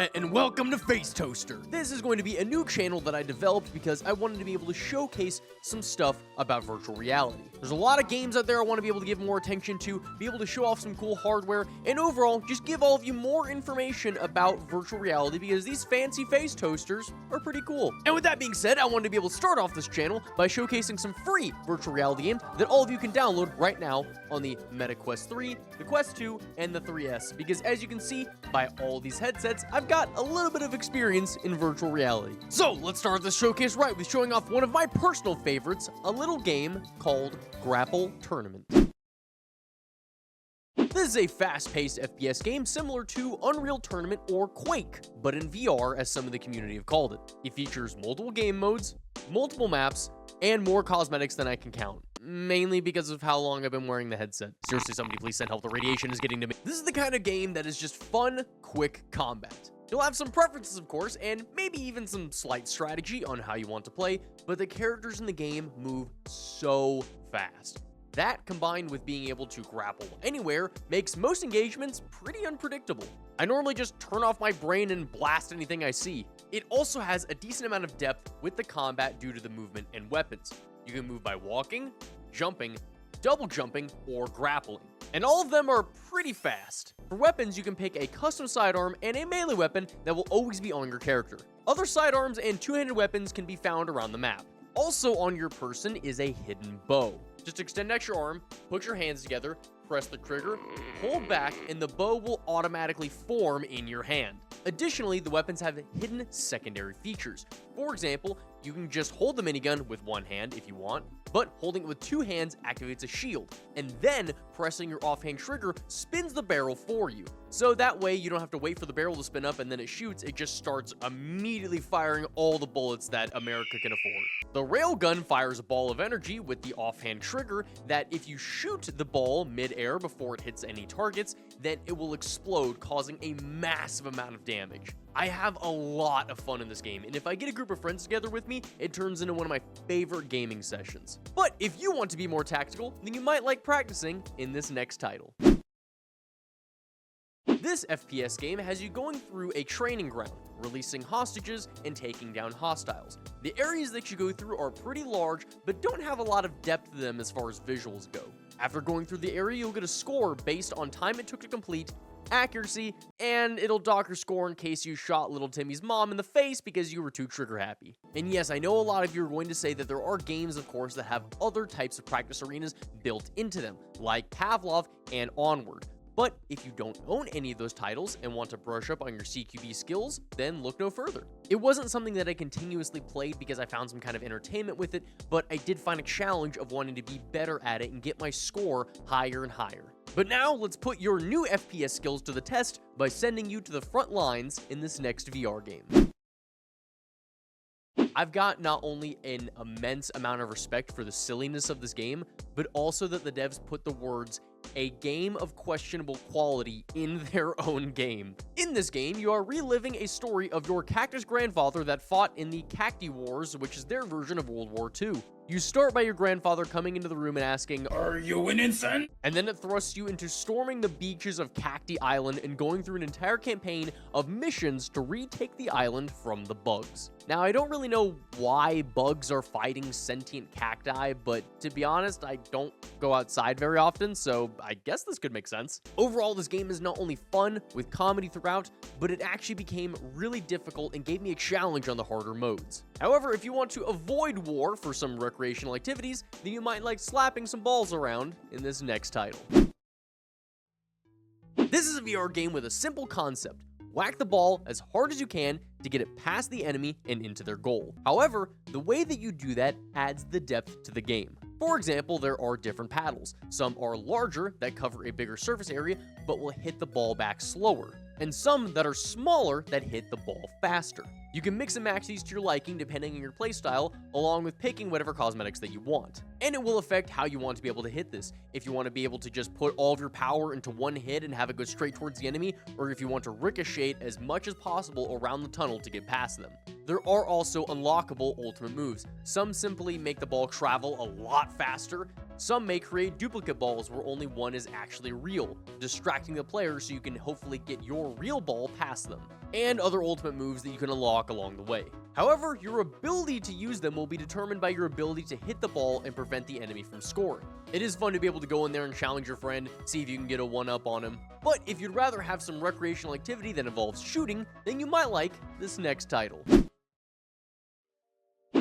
internet, and welcome to Face Toaster. This is going to be a new channel that I developed because I wanted to be able to showcase some stuff about virtual reality. There's a lot of games out there I want to be able to give more attention to, be able to show off some cool hardware, and overall, just give all of you more information about virtual reality because these fancy face toasters are pretty cool. And with that being said, I wanted to be able to start off this channel by showcasing some free virtual reality games that all of you can download right now on the Meta Quest 3, the Quest 2, and the 3S, because as you can see by all these headsets, I've got a little bit of experience in virtual reality. So let's start this showcase right with showing off one of my personal favorites, a little game called Grapple Tournament. This is a fast-paced FPS game similar to Unreal Tournament or Quake, but in VR as some of the community have called it. It features multiple game modes, multiple maps, and more cosmetics than I can count. Mainly because of how long I've been wearing the headset. Seriously, somebody please send help, the radiation is getting to me. This is the kind of game that is just fun, quick combat. You'll have some preferences, of course, and maybe even some slight strategy on how you want to play, but the characters in the game move so fast. That, combined with being able to grapple anywhere, makes most engagements pretty unpredictable. I normally just turn off my brain and blast anything I see. It also has a decent amount of depth with the combat due to the movement and weapons. You can move by walking, jumping, double jumping, or grappling. And all of them are pretty fast. For weapons, you can pick a custom sidearm and a melee weapon that will always be on your character. Other sidearms and two-handed weapons can be found around the map. Also on your person is a hidden bow. Just extend out your arm, put your hands together, press the trigger, pull back, and the bow will automatically form in your hand. Additionally, the weapons have hidden secondary features. For example, you can just hold the minigun with one hand if you want, but holding it with two hands activates a shield, and then pressing your offhand trigger spins the barrel for you. So that way you don't have to wait for the barrel to spin up and then it shoots, it just starts immediately firing all the bullets that America can afford. The railgun fires a ball of energy with the offhand trigger that if you shoot the ball mid-air before it hits any targets, then it will explode, causing a massive amount of damage. I have a lot of fun in this game, and if I get a group of friends together with me, it turns into one of my favorite gaming sessions. But if you want to be more tactical, then you might like practicing in this next title. This FPS game has you going through a training ground, releasing hostages and taking down hostiles. The areas that you go through are pretty large, but don't have a lot of depth to them as far as visuals go. After going through the area, you'll get a score based on time it took to complete, accuracy, and it'll dock your score in case you shot little Timmy's mom in the face because you were too trigger happy. And yes, I know a lot of you are going to say that there are games, of course, that have other types of practice arenas built into them, like Pavlov and Onward. But if you don't own any of those titles and want to brush up on your CQB skills, then look no further. It wasn't something that I continuously played because I found some kind of entertainment with it, but I did find a challenge of wanting to be better at it and get my score higher and higher. But now, let's put your new FPS skills to the test by sending you to the front lines in this next VR game. I've got not only an immense amount of respect for the silliness of this game, but also that the devs put the words "a game of questionable quality" in their own game. In this game, you are reliving a story of your cactus grandfather that fought in the Cacti Wars, which is their version of World War II. You start by your grandfather coming into the room and asking, "Are you an infant?" And then it thrusts you into storming the beaches of Cacti Island and going through an entire campaign of missions to retake the island from the bugs. Now, I don't really know why bugs are fighting sentient cacti, but to be honest, I don't go outside very often, so I guess this could make sense. Overall, this game is not only fun with comedy throughout, but it actually became really difficult and gave me a challenge on the harder modes. However, if you want to avoid war for some recreational activities, then you might like slapping some balls around in this next title. This is a VR game with a simple concept. Whack the ball as hard as you can to get it past the enemy and into their goal. However, the way that you do that adds the depth to the game. For example, there are different paddles. Some are larger that cover a bigger surface area but will hit the ball back slower, and some that are smaller that hit the ball faster. You can mix and match these to your liking depending on your playstyle, along with picking whatever cosmetics that you want. And it will affect how you want to be able to hit this. If you want to be able to just put all of your power into one hit and have it go straight towards the enemy, or if you want to ricochet as much as possible around the tunnel to get past them. There are also unlockable ultimate moves. Some simply make the ball travel a lot faster, Some may create duplicate balls where only one is actually real, distracting the player so you can hopefully get your real ball past them, and other ultimate moves that you can unlock along the way. However, your ability to use them will be determined by your ability to hit the ball and prevent the enemy from scoring. It is fun to be able to go in there and challenge your friend, see if you can get a 1-up on him, but if you'd rather have some recreational activity that involves shooting, then you might like this next title.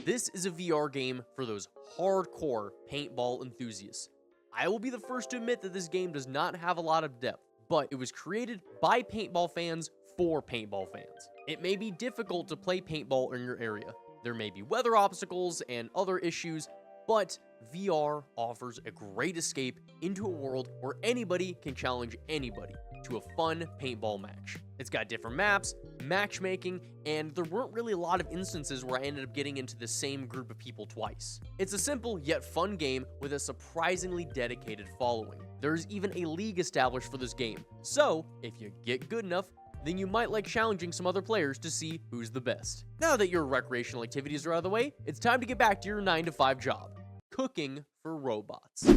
This is a VR game for those hardcore paintball enthusiasts. I will be the first to admit that this game does not have a lot of depth, but it was created by paintball fans for paintball fans. It may be difficult to play paintball in your area. There may be weather obstacles and other issues, but VR offers a great escape into a world where anybody can challenge anybody to a fun paintball match. It's got different maps, matchmaking, and there weren't really a lot of instances where I ended up getting into the same group of people twice. It's a simple yet fun game with a surprisingly dedicated following. There's even a league established for this game, so if you get good enough, then you might like challenging some other players to see who's the best. Now that your recreational activities are out of the way, it's time to get back to your 9-to-5 job, cooking for robots.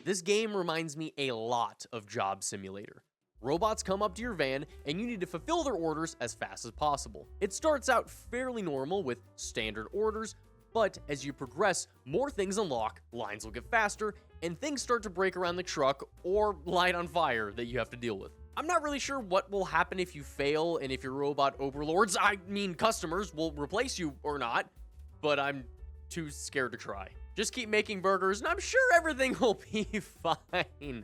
This game reminds me a lot of Job Simulator. Robots come up to your van, and you need to fulfill their orders as fast as possible. It starts out fairly normal with standard orders, but as you progress, more things unlock, lines will get faster, and things start to break around the truck or light on fire that you have to deal with. I'm not really sure what will happen if you fail and if your robot overlords, customers, will replace you or not, but I'm too scared to try. Just keep making burgers, and I'm sure everything will be fine.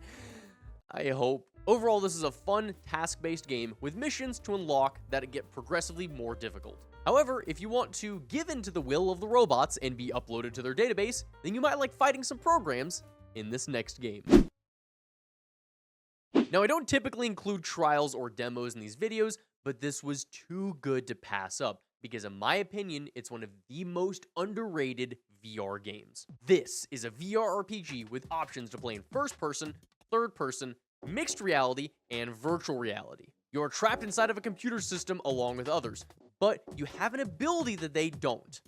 I hope. Overall, this is a fun, task-based game with missions to unlock that get progressively more difficult. However, if you want to give in to the will of the robots and be uploaded to their database, then you might like fighting some programs in this next game. Now, I don't typically include trials or demos in these videos, but this was too good to pass up, because in my opinion, it's one of the most underrated VR games. This is a VR RPG with options to play in first person, third person, mixed reality, and virtual reality. You're trapped inside of a computer system along with others, but you have an ability that they don't.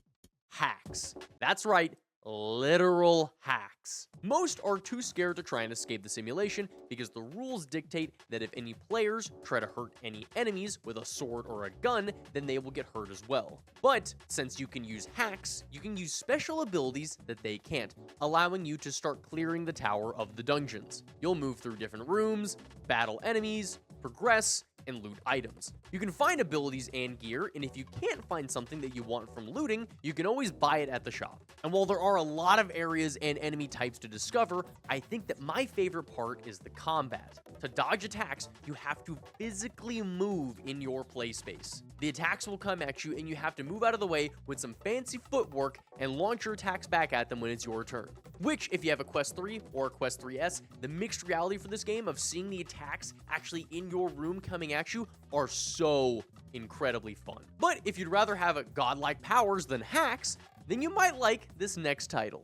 Hacks. That's right, literal hacks. Most are too scared to try and escape the simulation because the rules dictate that if any players try to hurt any enemies with a sword or a gun, then they will get hurt as well. But since you can use hacks, you can use special abilities that they can't, allowing you to start clearing the tower of the dungeons. You'll move through different rooms, battle enemies, progress, and loot items. You can find abilities and gear, and if you can't find something that you want from looting, you can always buy it at the shop. And while there are a lot of areas and enemy types to discover, I think that my favorite part is the combat. To dodge attacks, you have to physically move in your play space. The attacks will come at you, and you have to move out of the way with some fancy footwork and launch your attacks back at them when it's your turn. Which, if you have a Quest 3 or a Quest 3S, the mixed reality for this game of seeing the attacks actually in your room coming at you are so incredibly fun. But if you'd rather have godlike powers than hacks, then you might like this next title.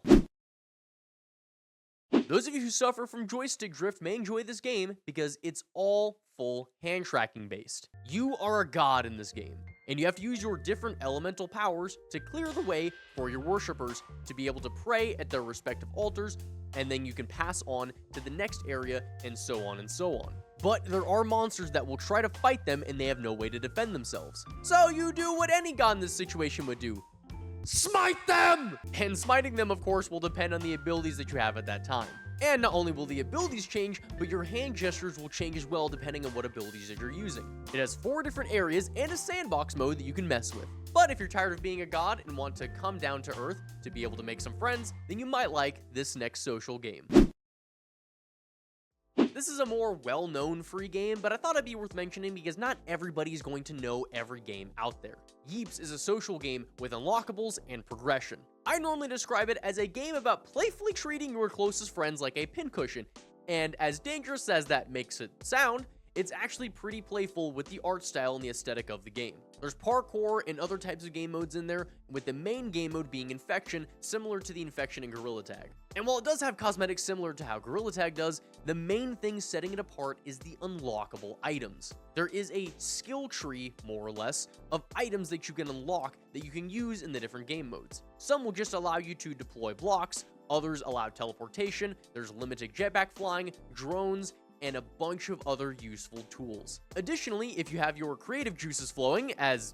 Those of you who suffer from joystick drift may enjoy this game because it's all full hand tracking based. You are a god in this game, and you have to use your different elemental powers to clear the way for your worshippers to be able to pray at their respective altars, and then you can pass on to the next area, and so on and so on. But there are monsters that will try to fight them, and they have no way to defend themselves. So you do what any god in this situation would do. Smite them! And smiting them, of course, will depend on the abilities that you have at that time. And not only will the abilities change, but your hand gestures will change as well depending on what abilities that you're using. It has 4 different areas and a sandbox mode that you can mess with. But if you're tired of being a god and want to come down to earth to be able to make some friends, then you might like this next social game. This is a more well-known free game, but I thought it'd be worth mentioning because not everybody is going to know every game out there. Yeeps is a social game with unlockables and progression. I normally describe it as a game about playfully treating your closest friends like a pincushion, and as dangerous as that makes it sound, it's actually pretty playful with the art style and the aesthetic of the game. There's parkour and other types of game modes in there, with the main game mode being Infection, similar to the Infection in Gorilla Tag. And while it does have cosmetics similar to how Gorilla Tag does, the main thing setting it apart is the unlockable items. There is a skill tree, more or less, of items that you can unlock that you can use in the different game modes. Some will just allow you to deploy blocks, Others allow teleportation, there's limited jetpack flying, drones, and a bunch of other useful tools. Additionally, if you have your creative juices flowing, as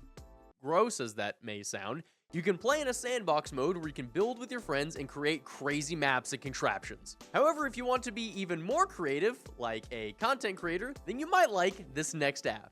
gross as that may sound, you can play in a sandbox mode where you can build with your friends and create crazy maps and contraptions. However, if you want to be even more creative, like a content creator, then you might like this next app.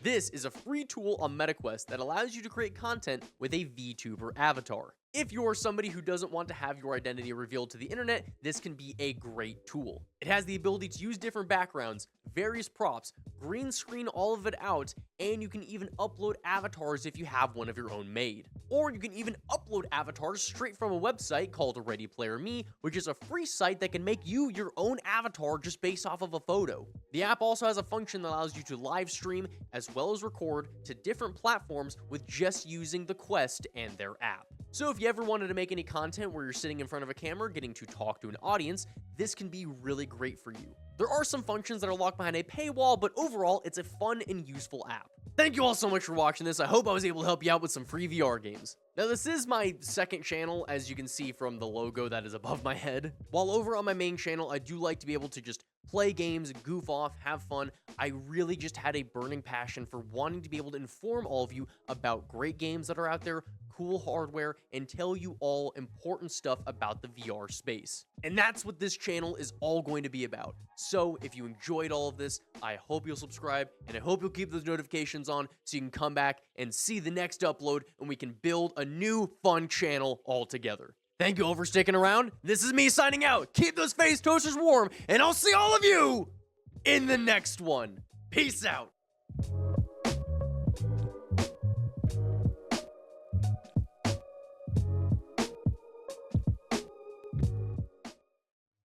This is a free tool on MetaQuest that allows you to create content with a VTuber avatar. If you're somebody who doesn't want to have your identity revealed to the internet, this can be a great tool. It has the ability to use different backgrounds, various props, green screen all of it out, and you can even upload avatars if you have one of your own made. Or you can even upload avatars straight from a website called Ready Player Me, which is a free site that can make you your own avatar just based off of a photo. The app also has a function that allows you to live stream as well as record to different platforms with just using the Quest and their app. So if you ever wanted to make any content where you're sitting in front of a camera getting to talk to an audience, this can be really great for you. There are some functions that are locked behind a paywall, but overall, it's a fun and useful app. Thank you all so much for watching this. I hope I was able to help you out with some free VR games. Now, this is my second channel, as you can see from the logo that is above my head. While over on my main channel, I do like to be able to just play games, goof off, have fun. I really just had a burning passion for wanting to be able to inform all of you about great games that are out there, cool hardware, and tell you all important stuff about the VR space. And that's what this channel is all going to be about. So if you enjoyed all of this, I hope you'll subscribe, and I hope you'll keep those notifications on so you can come back and see the next upload, and we can build a new fun channel all together. Thank you all for sticking around. This is me signing out. Keep those face toasters warm, and I'll see all of you in the next one. Peace out.